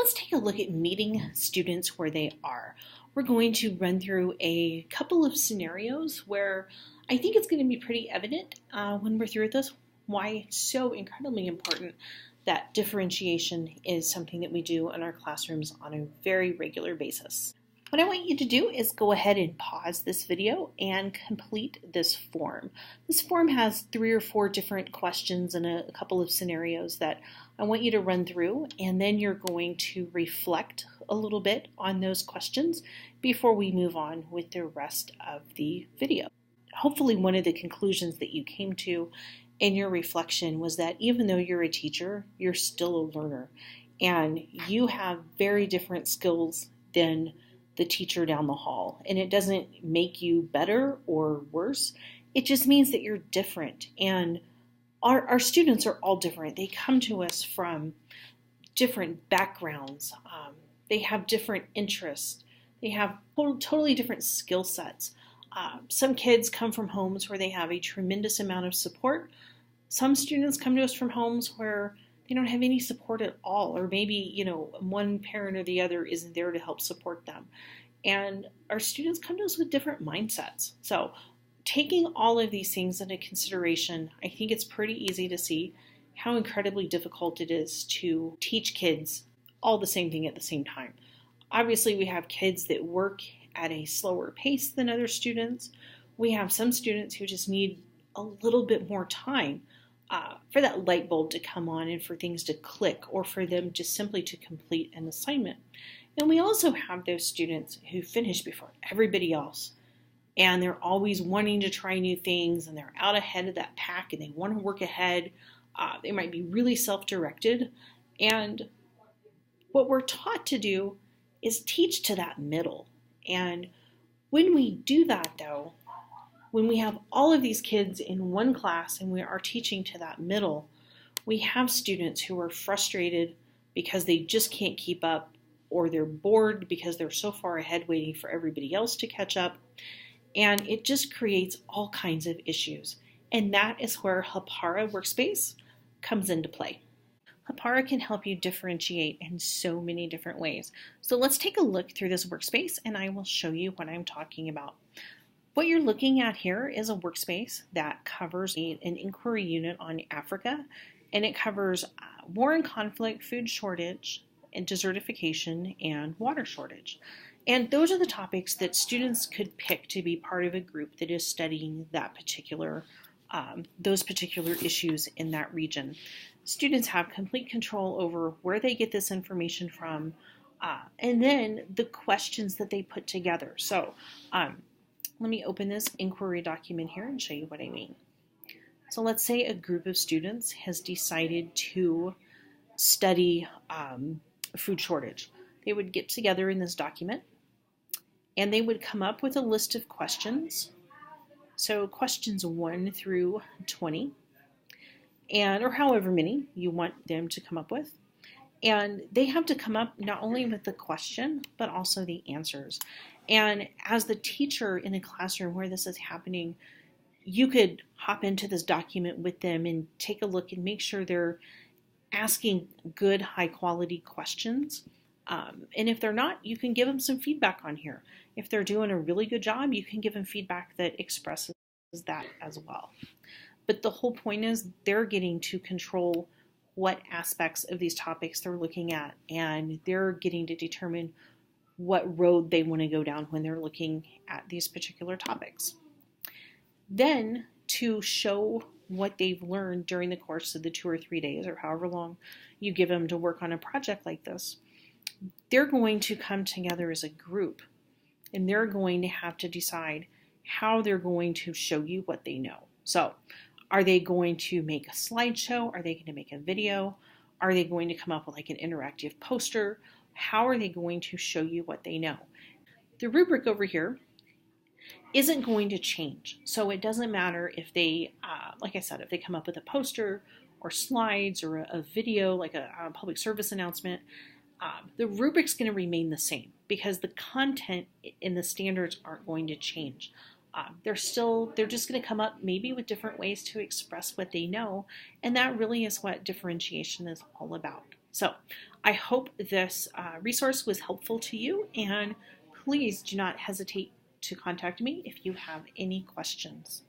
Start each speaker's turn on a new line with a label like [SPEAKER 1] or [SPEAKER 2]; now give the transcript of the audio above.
[SPEAKER 1] let's take a look at meeting students where they are. We're going to run through a couple of scenarios where I think it's going to be pretty evident when we're through this why it's so incredibly important that differentiation is something that we do in our classrooms on a very regular basis. What I want you to do is go ahead and pause this video and complete this form. This form has 3 or 4 different questions and a couple of scenarios that I want you to run through, and then you're going to reflect a little bit on those questions before we move on with the rest of the video. Hopefully one of the conclusions that you came to in your reflection was that even though you're a teacher, you're still a learner, and you have very different skills than the teacher down the hall. And it doesn't make you better or worse. It just means that you're different. And our students are all different. They come to us from different backgrounds. They have different interests. They have totally different skill sets. Some kids come from homes where they have a tremendous amount of support. Some students come to us from homes where they don't have any support at all, or maybe, one parent or the other isn't there to help support them. And our students come to us with different mindsets. So taking all of these things into consideration, I think it's pretty easy to see how incredibly difficult it is to teach kids all the same thing at the same time. Obviously, we have kids that work at a slower pace than other students. We have some students who just need a little bit more time for that light bulb to come on and for things to click, or for them just simply to complete an assignment. And we also have those students who finish before everybody else, and they're always wanting to try new things, and they're out ahead of that pack, and they want to work ahead. They might be really self-directed, and what we're taught to do is teach to that middle. And when we do that, though, when we have all of these kids in one class and we are teaching to that middle, we have students who are frustrated because they just can't keep up, or they're bored because they're so far ahead waiting for everybody else to catch up. And it just creates all kinds of issues. And that is where Hapara Workspace comes into play. Hapara can help you differentiate in so many different ways. So let's take a look through this workspace and I will show you what I'm talking about. What you're looking at here is a workspace that covers an inquiry unit on Africa, and it covers war and conflict, food shortage, and desertification, and water shortage. And those are the topics that students could pick to be part of a group that is studying that those particular issues in that region. Students have complete control over where they get this information from, and then the questions that they put together. So let me open this inquiry document here and show you what I mean. So let's say a group of students has decided to study food shortage. They would get together in this document and they would come up with a list of questions. So questions 1 through 20, or however many you want them to come up with. And they have to come up not only with the question, but also the answers. And as the teacher in a classroom where this is happening, you could hop into this document with them and take a look and make sure they're asking good, high quality questions. And if they're not, you can give them some feedback on here. If they're doing a really good job, you can give them feedback that expresses that as well. But the whole point is they're getting to control what aspects of these topics they're looking at, and they're getting to determine what road they want to go down when they're looking at these particular topics. Then, to show what they've learned during the course of the 2 or 3 days, or however long you give them to work on a project like this, they're going to come together as a group, and they're going to have to decide how they're going to show you what they know. So, are they going to make a slideshow? Are they going to make a video? Are they going to come up with like an interactive poster? How are they going to show you what they know? The rubric over here isn't going to change. So it doesn't matter if they, like I said, if they come up with a poster or slides or a video, like a public service announcement, the rubric's going to remain the same because the content in the standards aren't going to change. They're just going to come up maybe with different ways to express what they know, and that really is what differentiation is all about. So I hope this resource was helpful to you, and please do not hesitate to contact me if you have any questions.